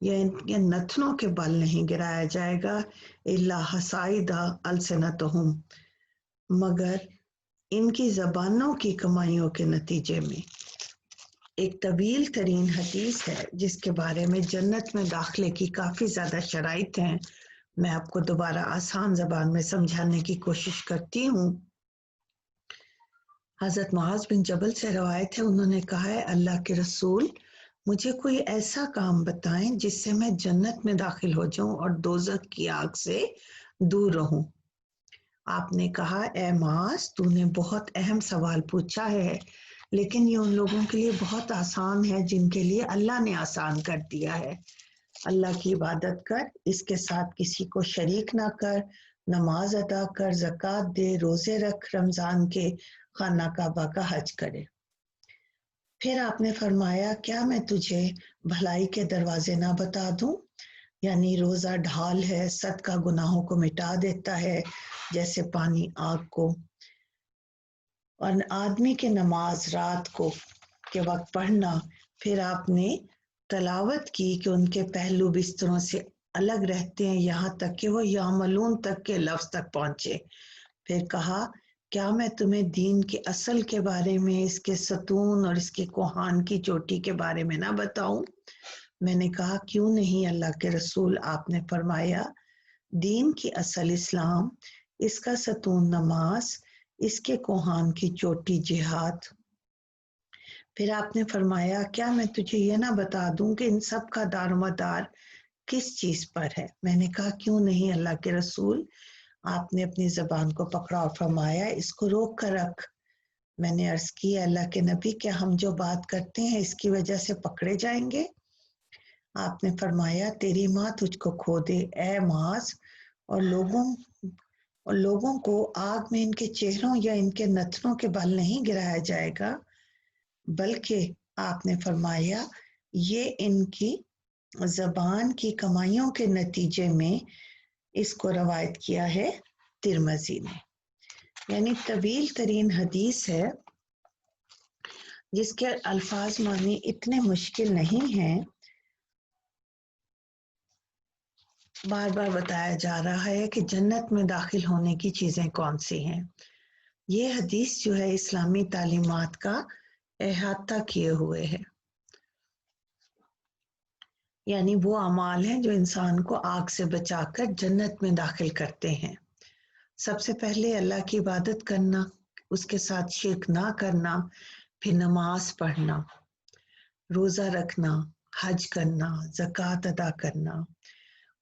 یا ان کے نتنوں کے بل نہیں گرایا جائے گا، الا حصائدا السنتہم، مگر ان کی زبانوں کی کمائیوں کے نتیجے میں۔ ایک طویل ترین حدیث ہے جس کے بارے میں جنت میں داخلے کی کافی زیادہ شرائط ہیں، میں آپ کو دوبارہ آسان زبان میں سمجھانے کی کوشش کرتی ہوں۔ حضرت معاذ بن جبل سے روایت ہے، انہوں نے کہا ہے اللہ کے رسول مجھے کوئی ایسا کام بتائیں جس سے میں جنت میں داخل ہو جاؤں اور دوزخ کی آگ سے دور رہوں۔ آپ نے کہا اے معاذ تو نے بہت اہم سوال پوچھا ہے، لیکن یہ ان لوگوں کے لیے بہت آسان ہے جن کے لیے اللہ نے آسان کر دیا ہے۔ اللہ کی عبادت کر، اس کے ساتھ کسی کو شریک نہ کر، نماز ادا کر، زکوٰۃ دے، روزے رکھ، رمضان کے، خانہ کعبہ کا حج کرے۔ پھر آپ نے فرمایا کیا میں تجھے بھلائی کے دروازے نہ بتا دوں؟ یعنی روزہ ڈھال ہے، صدقہ گناہوں کو مٹا دیتا ہے جیسے پانی آگ کو، اور آدمی کے نماز رات کو کے وقت پڑھنا۔ پھر آپ نے تلاوت کی کہ ان کے پہلو بستروں سے الگ رہتے ہیں یہاں تک کہ وہ یعملون تک کے لفظ تک پہنچے۔ پھر کہا کیا میں تمہیں دین کے اصل کے بارے میں، اس کے ستون اور اس کے کوہان کی چوٹی کے بارے میں نہ بتاؤں؟ میں نے کہا کیوں نہیں اللہ کے رسول۔ آپ نے فرمایا دین کی اصل اسلام، اس کا ستون نماز، اس کے کوہان کی چوٹی جہاد۔ پھر آپ نے فرمایا کیا میں تجھے یہ نہ بتا دوں کہ ان سب کا دار و مدار کس چیز پر ہے؟ میں نے کہا کیوں نہیں اللہ کے رسول۔ آپ نے اپنی زبان کو پکڑا اور فرمایا اس کو روک کر رکھ۔ میں نے عرض کی اللہ کے نبی کیا ہم جو بات کرتے ہیں اس کی وجہ سے پکڑے جائیں گے؟ آپ نے فرمایا تیری ماں تجھ کو کھو دے اے معاذ، اور لوگوں کو آگ میں ان کے چہروں یا ان کے نتنوں کے بل نہیں گرایا جائے گا، بلکہ آپ نے فرمایا یہ ان کی زبان کی کمائیوں کے نتیجے میں۔ اس کو روایت کیا ہے ترمذی نے۔ یعنی طویل ترین حدیث ہے جس کے الفاظ معنی اتنے مشکل نہیں ہیں۔ بار بار بتایا جا رہا ہے کہ جنت میں داخل ہونے کی چیزیں کون سی ہیں۔ یہ حدیث جو ہے اسلامی تعلیمات کا احاطہ کیے ہوئے ہے، یعنی وہ اعمال ہیں جو انسان کو آگ سے بچا کر جنت میں داخل کرتے ہیں۔ سب سے پہلے اللہ کی عبادت کرنا، اس کے ساتھ شرک نہ کرنا، پھر نماز پڑھنا، روزہ رکھنا، حج کرنا، زکوٰۃ ادا کرنا،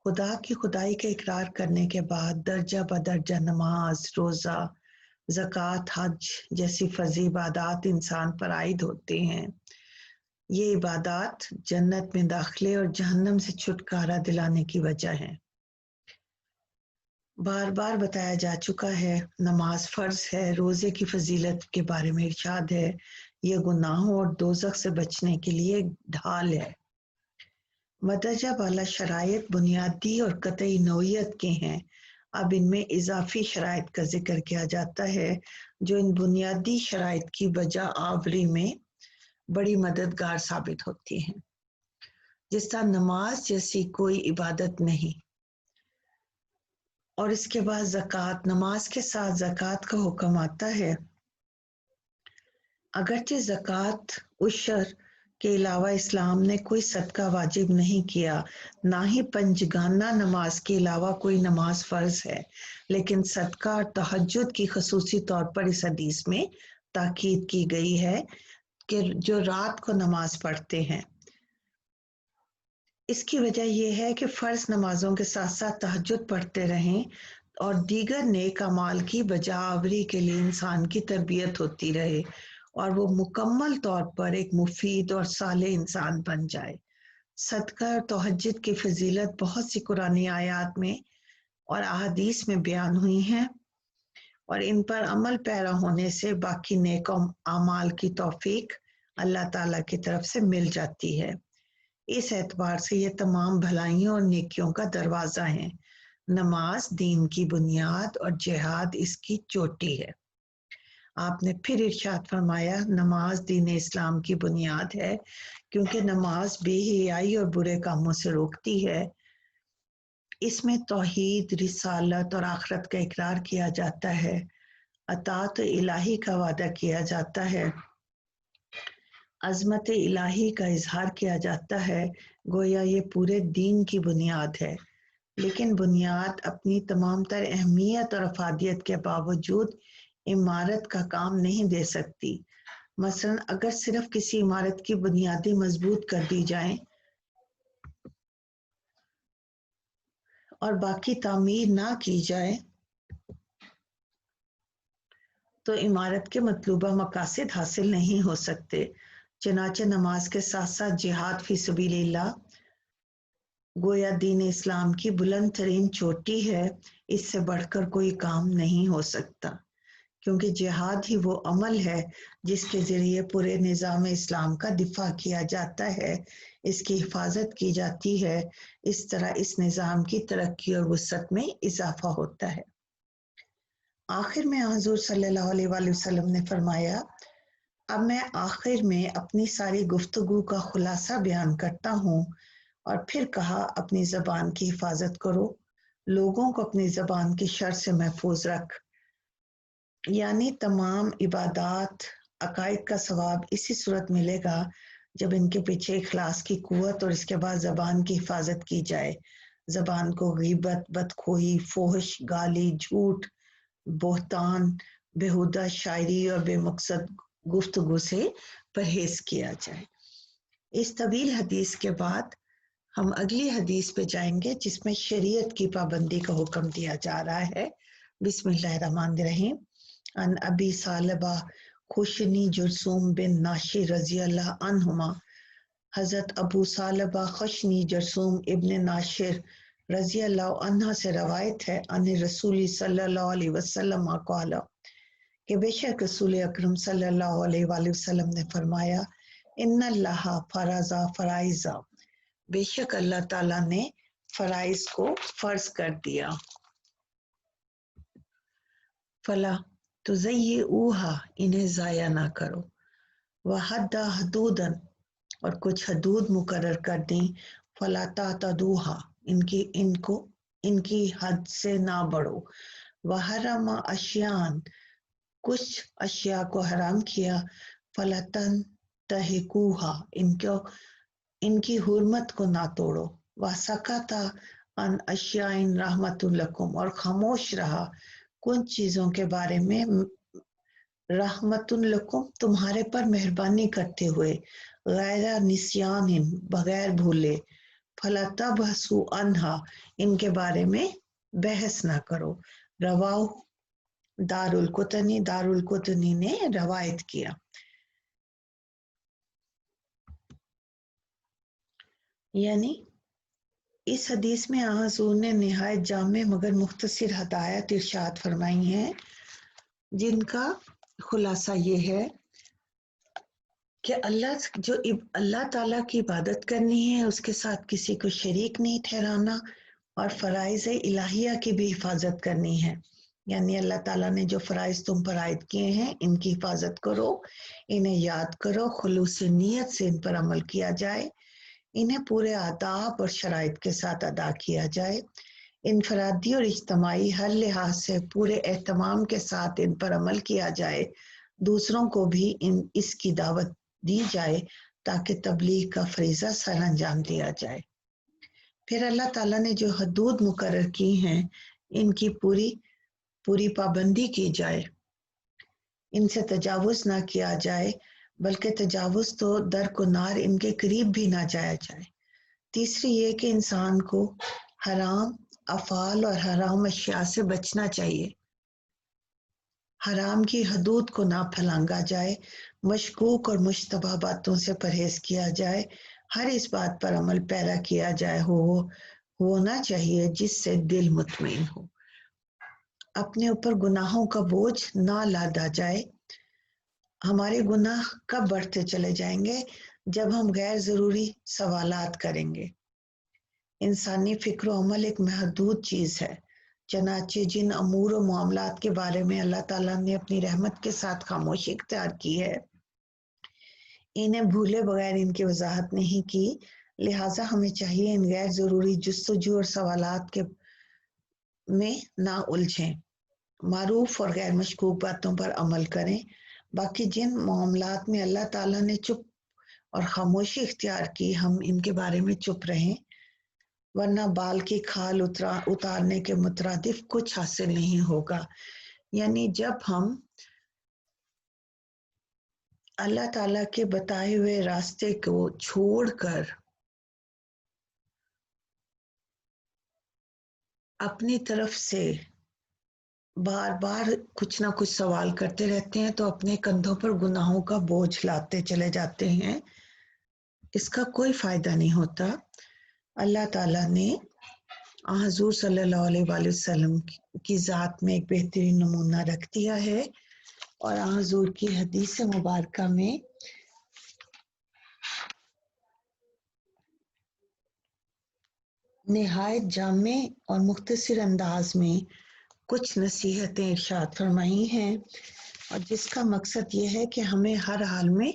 خدا کی خدائی کا اقرار کرنے کے بعد درجہ بدرجہ نماز، روزہ، زکوٰۃ، حج جیسی فرضی عبادات انسان پر عائد ہوتے ہیں۔ یہ عبادات جنت میں داخلے اور جہنم سے چھٹکارا دلانے کی وجہ ہے۔ بار بار بتایا جا چکا ہے نماز فرض ہے، روزے کی فضیلت کے بارے میں ارشاد ہے یہ گناہوں اور دوزخ سے بچنے کے لیے ڈھال ہے۔ مدرجہ بالا شرائط بنیادی اور قطعی نوعیت کے ہیں، اب ان میں اضافی شرائط کا ذکر کیا جاتا ہے جو ان بنیادی شرائط کی بجا آوری میں بڑی مددگار ثابت ہوتی ہیں۔ جس طرح نماز جیسی کوئی عبادت نہیں، اور اس کے بعد زکوٰۃ، نماز کے ساتھ زکوٰۃ کا حکم آتا ہے۔ اگرچہ زکوٰۃ عشر کے علاوہ اسلام نے کوئی صدقہ واجب نہیں کیا، نہ ہی پنجگانہ نماز کے علاوہ کوئی نماز فرض ہے، لیکن صدقہ اور تہجد کی خصوصی طور پر اس حدیث میں تاکید کی گئی ہے کہ جو رات کو نماز پڑھتے ہیں۔ اس کی وجہ یہ ہے کہ فرض نمازوں کے ساتھ ساتھ تہجد پڑھتے رہیں اور دیگر نیک اعمال کی بجا آوری کے لیے انسان کی تربیت ہوتی رہے اور وہ مکمل طور پر ایک مفید اور صالح انسان بن جائے۔ صدقہ اور تہجد کی فضیلت بہت سی قرآنی آیات میں اور احادیث میں بیان ہوئی ہیں، اور ان پر عمل پیرا ہونے سے باقی نیک اعمال کی توفیق اللہ تعالیٰ کی طرف سے مل جاتی ہے۔ اس اعتبار سے یہ تمام بھلائیوں اور نیکیوں کا دروازہ ہیں۔ نماز دین کی بنیاد اور جہاد اس کی چوٹی ہے۔ آپ نے پھر ارشاد فرمایا نماز دین اسلام کی بنیاد ہے کیونکہ نماز بے حیائی اور برے کاموں سے روکتی ہے۔ اس میں توحید، رسالت اور آخرت کا اقرار کیا جاتا ہے، اطاعت الہی کا وعدہ کیا جاتا ہے، عظمت الہی کا اظہار کیا جاتا ہے، گویا یہ پورے دین کی بنیاد ہے۔ لیکن بنیاد اپنی تمام تر اہمیت اور افادیت کے باوجود عمارت کا کام نہیں دے سکتی۔ مثلا اگر صرف کسی عمارت کی بنیادیں مضبوط کر دی جائیں اور باقی تعمیر نہ کی جائے تو عمارت کے مطلوبہ مقاصد حاصل نہیں ہو سکتے۔ چنانچہ نماز کے ساتھ ساتھ جہاد فی سبیل اللہ گویا دین اسلام کی بلند ترین چوٹی ہے۔ اس سے بڑھ کر کوئی کام نہیں ہو سکتا، کیونکہ جہاد ہی وہ عمل ہے جس کے ذریعے پورے نظام اسلام کا دفاع کیا جاتا ہے، اس کی حفاظت کی جاتی ہے۔ اس طرح اس نظام کی ترقی اور وسعت میں اضافہ ہوتا ہے۔ آخر میں حضور صلی اللہ علیہ وآلہ وسلم نے فرمایا، اب میں آخر میں اپنی ساری گفتگو کا خلاصہ بیان کرتا ہوں، اور پھر کہا اپنی زبان کی حفاظت کرو، لوگوں کو اپنی زبان کی شر سے محفوظ رکھ۔ یعنی تمام عبادات، عقائد کا ثواب اسی صورت ملے گا جب ان کے پیچھے اخلاص کی قوت اور اس کے بعد زبان کی حفاظت کی جائے۔ زبان کو غیبت، بدخوئی، فحش، گالی، جھوٹ، بہتان، بیہودہ شاعری اور بے مقصد گفتگو سے پرہیز کیا جائے۔ اس طویل حدیث کے بعد ہم اگلی حدیث پہ جائیں گے جس میں شریعت کی پابندی کا حکم دیا جا رہا ہے۔ بسم اللہ الرحمن الرحیم۔ ان ابی ثعلبہ خشنی جرثوم بن ناشر رضی اللہ عنہما، حضرت ابو ثعلبہ خشنی جرثوم ابن ناشر رضی اللہ عنہ سے روایت ہے، ان رسول صلی اللہ علیہ وسلم قال، کہ بے شک رسول اکرم صلی اللہ علیہ وآلہ وسلم نے فرمایا، ان اللہ فرض فرائض، بے شک اللہ تعالیٰ نے فرائض کو فرض کر دیا، فلا تضیعوها، انہیں ضائع نہ کرو، وحد حدودا، اور کچھ حدود مقرر کر دیں، فلا تعتدوها، ان کی حد سے نہ بڑھو، وحرم اشیان، کچھ اشیاء کو حرام کیا، فلا تنتہکوها، ان کی حرمت کو نہ توڑو، وسکت عن اشیاء رحمت لکم، اور خاموش رہا کچھ چیزوں کے بارے میں رحمت لکم، تمہارے پر مہربانی کرتے ہوئے، غیر نسیان، بغیر بھولے، فلا تبحثوا عنہا، ان کے بارے میں بحث نہ کرو، رواہ دارالقطنی، دارالقطنی نے روایت کیا۔ یعنی اس حدیث میں حضور نے نہایت جامع مگر مختصر ہدایت ارشاد فرمائی ہیں، جن کا خلاصہ یہ ہے کہ اللہ تعالیٰ کی عبادت کرنی ہے، اس کے ساتھ کسی کو شریک نہیں ٹھہرانا، اور فرائض الہیہ کی بھی حفاظت کرنی ہے۔ یعنی اللہ تعالیٰ نے جو فرائض تم پر عائد کیے ہیں ان کی حفاظت کرو، انہیں یاد کرو، خلوص نیت سے ان پر عمل کیا جائے، انہیں پورے آداب اور شرائط کے ساتھ ادا کیا جائے، انفرادی اور اجتماعی ہر لحاظ سے پورے اہتمام کے ساتھ ان پر عمل کیا جائے، دوسروں کو بھی اس کی دعوت دی جائے تاکہ تبلیغ کا فریضہ سر انجام دیا جائے۔ پھر اللہ تعالیٰ نے جو حدود مقرر کی ہیں ان کی پوری پابندی کی جائے، ان سے تجاوز نہ کیا جائے، بلکہ تجاوز تو درکنار ان کے قریب بھی نہ جایا جائے۔ تیسری یہ کہ انسان کو حرام افعال اور حرام اشیاء سے بچنا چاہیے، حرام کی حدود کو نہ پھلانگا جائے، مشکوک اور مشتبہ باتوں سے پرہیز کیا جائے، ہر اس بات پر عمل پیرا کیا جائے ہونا چاہیے جس سے دل مطمئن ہو، اپنے اوپر گناہوں کا بوجھ نہ لادا جائے۔ ہمارے گناہ کب بڑھتے چلے جائیں گے؟ جب ہم غیر ضروری سوالات کریں گے۔ انسانی فکر و عمل ایک محدود چیز ہے، چنانچہ جن امور و معاملات کے بارے میں اللہ تعالیٰ نے اپنی رحمت کے ساتھ خاموشی اختیار کی ہے، انہیں بھولے بغیر ان کی وضاحت نہیں کی، لہٰذا ہمیں چاہیے ان غیر ضروری جستجو اور سوالات کے میں نہ الجھیں، معروف اور غیر مشکوک باتوں پر عمل کریں۔ باقی جن معاملات میں اللہ تعالیٰ نے چپ اور خاموشی اختیار کی، ہم ان کے بارے میں چپ رہیں، ورنہ بال کی کھال اتارنے کے مترادف کچھ حاصل نہیں ہوگا۔ یعنی جب ہم اللہ تعالیٰ کے بتائے ہوئے راستے کو چھوڑ کر اپنی طرف سے بار بار کچھ نہ کچھ سوال کرتے رہتے ہیں تو اپنے کندھوں پر گناہوں کا بوجھ لاتے چلے جاتے ہیں، اس کا کوئی فائدہ نہیں ہوتا۔ اللہ تعالیٰ نے حضور صلی اللہ علیہ وآلہ وسلم کی ذات میں ایک بہترین نمونہ رکھ دیا ہے، اور حضور کی حدیث مبارکہ میں نہایت جامع اور مختصر انداز میں کچھ نصیحتیں ارشاد فرمائی ہیں، اور جس کا مقصد یہ ہے کہ ہمیں ہر حال میں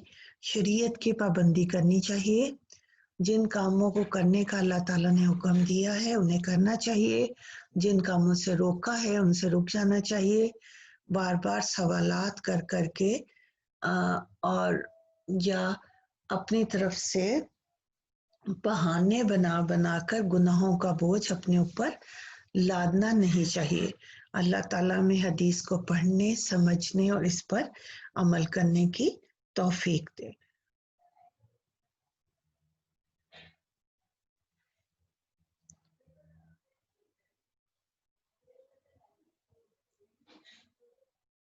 شریعت کی پابندی کرنی چاہیے، جن کاموں کو کرنے کا اللہ تعالیٰ نے حکم دیا ہے انہیں کرنا چاہیے، جن کاموں سے روکا ہے ان سے رک جانا چاہیے، بار بار سوالات کر کر کے اور یا اپنی طرف سے بہانے بنا بنا کر گناہوں کا بوجھ اپنے اوپر لادنا نہیں چاہیے۔ اللہ تعالیٰ میں حدیث کو پڑھنے، سمجھنے اور اس پر عمل کرنے کی توفیق دے۔